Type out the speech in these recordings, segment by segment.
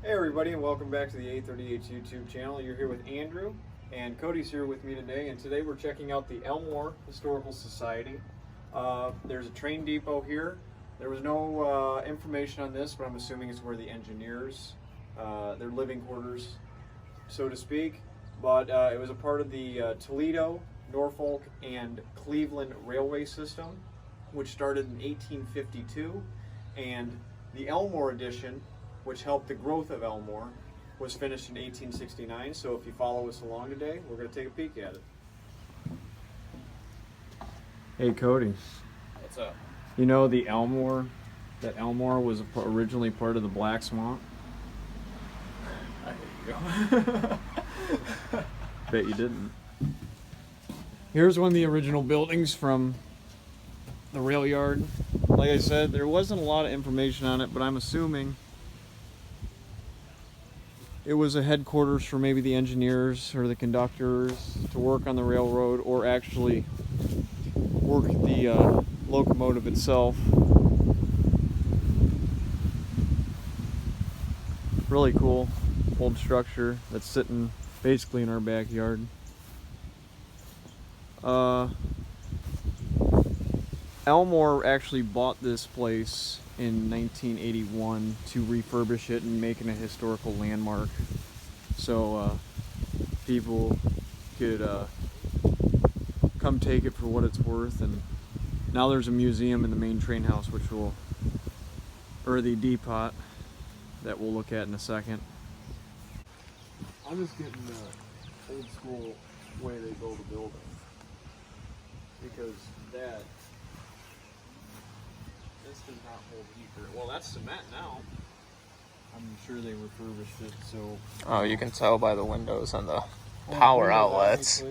Hey everybody, and welcome back to the 838 YouTube channel. You're here with Andrew, and Cody's here with me today, and today we're checking out the Elmore Historical Society. There's a train depot here. There was no information on this, but I'm assuming it's where the engineers, their living quarters, so to speak. But it was a part of the Toledo, Norfolk, and Cleveland railway system, which started in 1852, and the Elmore edition, which helped the growth of Elmore, was finished in 1869. So if you follow us along today, we're going to take a peek at it. Hey Cody. What's up? You know that Elmore was originally part of the Black Swamp? There you go. Bet you didn't. Here's one of the original buildings from the rail yard. Like I said, there wasn't a lot of information on it, but I'm assuming it was a headquarters for maybe the engineers or the conductors to work on the railroad, or actually work the locomotive itself. Really cool old structure that's sitting basically in our backyard. Elmore actually bought this place in 1981 to refurbish it and make it a historical landmark, so people could come take it for what it's worth. And now there's a museum in the main train house, or the depot, that we'll look at in a second. I'm just getting the old school way they build a building, because this does not hold heat. Well, that's cement now. I'm sure they refurbished it, so... Oh, you can tell by the windows and the power outlets.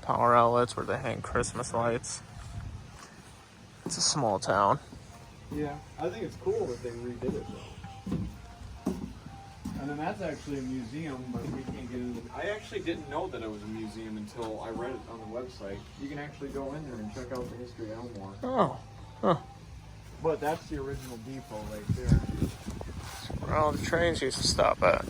Power outlets where they hang Christmas lights. It's a small town. Yeah, I think it's cool that they redid it, though. And then that's actually a museum, but we can't get into it. I actually didn't know that it was a museum until I read it on the website. You can actually go in there and check out the history of Elmore. Oh, huh. But that's the original depot right there. Where all the trains used to stop at.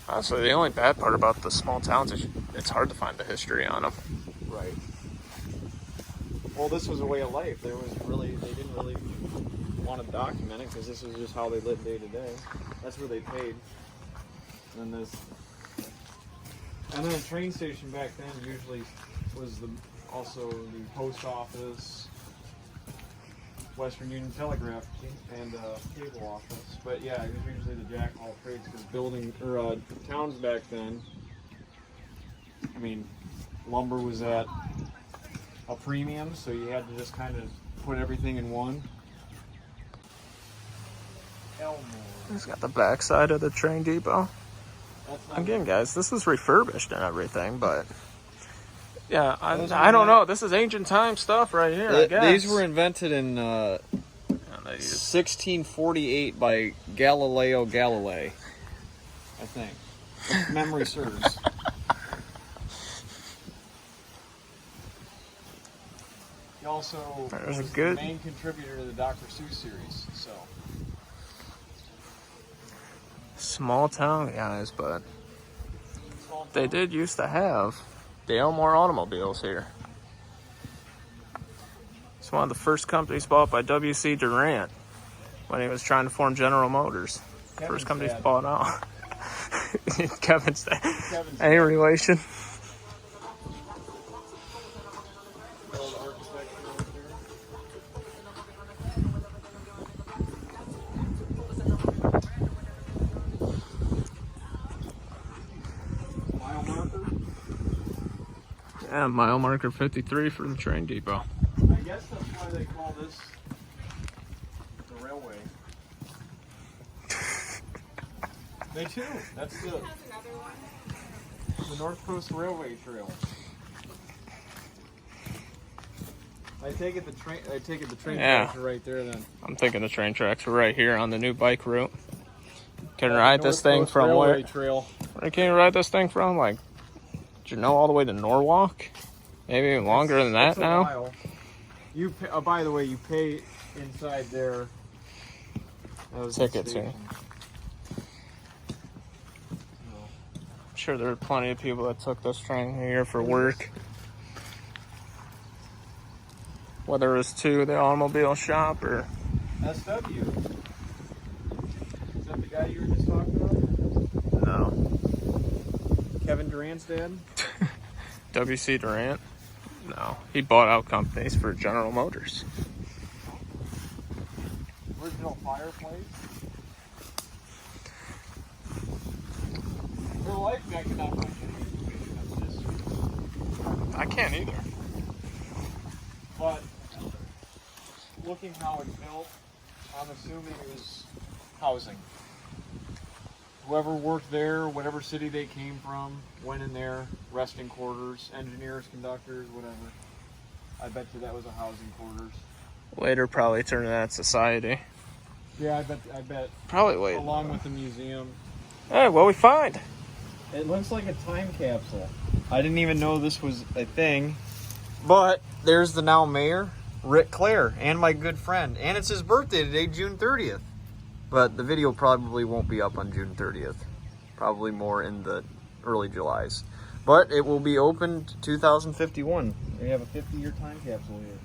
Honestly, the only bad part about the small towns is it's hard to find the history on them. Right. Well, this was a way of life. They didn't really want to document it, because this was just how they lived day to day. That's where they paid. And then a train station back then usually was also the post office, Western Union Telegraph, and cable office. But yeah, it was usually the jack of all trades, because towns back then, I mean, lumber was at a premium, so you had to just kind of put everything in one. Elmore. It's got the backside of the train depot. Again, guys, this is refurbished and everything, but yeah, I don't know. This is ancient time stuff right here, I guess. These were invented in 1648 by Galileo Galilei, I think. If memory serves. He also was the main contributor to the Dr. Seuss series, so. Small town, guys, but they did used to have the Elmore automobiles here. It's one of the first companies bought by W.C. Durant when he was trying to form General Motors. First companies bought out. Kevin's any relation? Yeah, mile marker 53 for the train depot. I guess that's why they call this the railway. They do. That's the North Coast Railway Trail. I take it the train tracks are right there then. I'm thinking the train tracks are right here on the new bike route. Can ride this thing from where? Trail. Where can you ride this thing from? Like, did you know all the way to Norwalk? Maybe even longer than that now. You pay, by the way, you pay inside there. Tickets here. I'm sure there are plenty of people that took this train here for work. Whether it was to the automobile shop or... SW. Is that the guy you were just talking about? No. Kevin Durant's dad? W.C. Durant? No. He bought out companies for General Motors. Original fireplace? For the life of me, I cannot find any information on this. I can't either. But looking how it's built, I'm assuming it was housing. Whoever worked there, whatever city they came from, went in there, resting quarters, engineers, conductors, whatever. I bet you that was a housing quarters. Later probably turned to that society. Yeah, I bet. Probably later. Along with the museum. Hey, what we find? It looks like a time capsule. I didn't even know this was a thing. But there's the now mayor, Rick Clare, and my good friend. And it's his birthday today, June 30th. But the video probably won't be up on June 30th. Probably more in the early Julys. But it will be opened 2051. We have a 50-year time capsule here.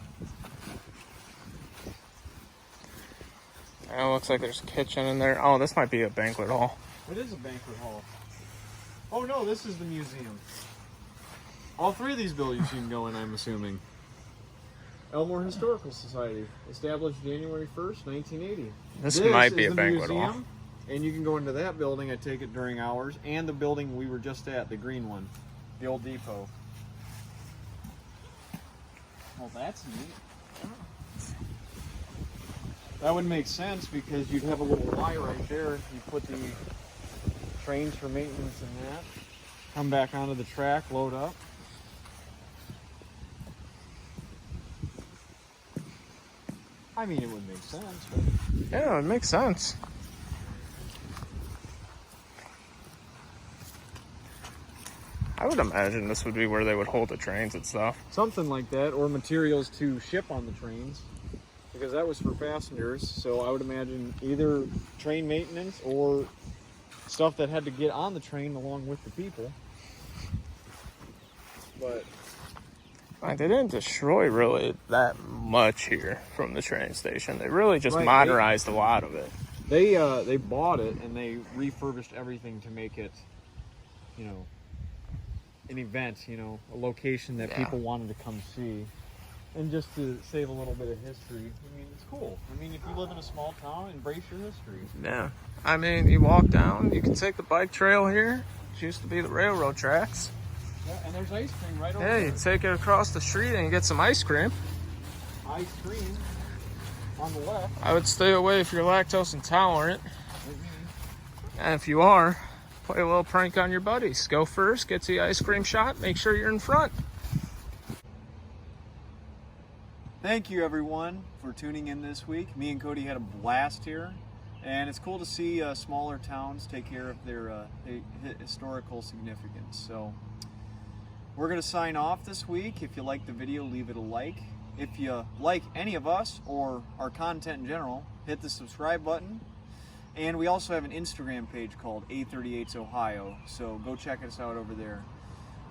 Oh, looks like there's a kitchen in there. Oh, this might be a banquet hall. It is a banquet hall. Oh no, this is the museum. All three of these buildings you can go in, I'm assuming. Elmore Historical Society, established January 1st, 1980. This might be is a the banquet hall. museum, and you can go into that building, I take it, during hours, and the building we were just at, the green one, the old depot. Well, that's neat. That would make sense because you'd have a little Y right there. You put the trains for maintenance in that. Come back onto the track, load up. I mean, it would make sense. But... Yeah, it makes sense. I would imagine this would be where they would hold the trains and stuff. Something like that, or materials to ship on the trains. Because that was for passengers, so I would imagine either train maintenance or stuff that had to get on the train along with the people. But Like, they didn't destroy really that much here from the train station. They really just Right, modernized a lot of it. they bought it and they refurbished everything to make it, you know, an event, you know, a location that people wanted to come see. And just to save a little bit of history, I mean, it's cool. I mean, if you live in a small town, embrace your history. Yeah. I mean, you walk down, you can take the bike trail here. It used to be the railroad tracks. Yeah, and there's ice cream right over Yeah, there. you take it across the street and you get some ice cream. Ice cream on the left. I would stay away if you're lactose intolerant. And if you are, play a little prank on your buddies. Go first, get the ice cream shot, make sure you're in front. Thank you, everyone, for tuning in this week. Me and Cody had a blast here, and it's cool to see smaller towns take care of their historical significance. So we're going to sign off this week. If you like the video, leave it a like. If you like any of us or our content in general, hit the subscribe button. And we also have an Instagram page called A38's Ohio, so go check us out over there.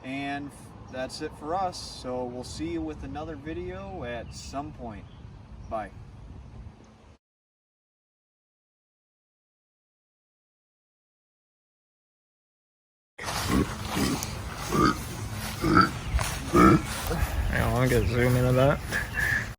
And that's it for us, so we'll see you with another video at some point. Bye. I want to get zoom into that.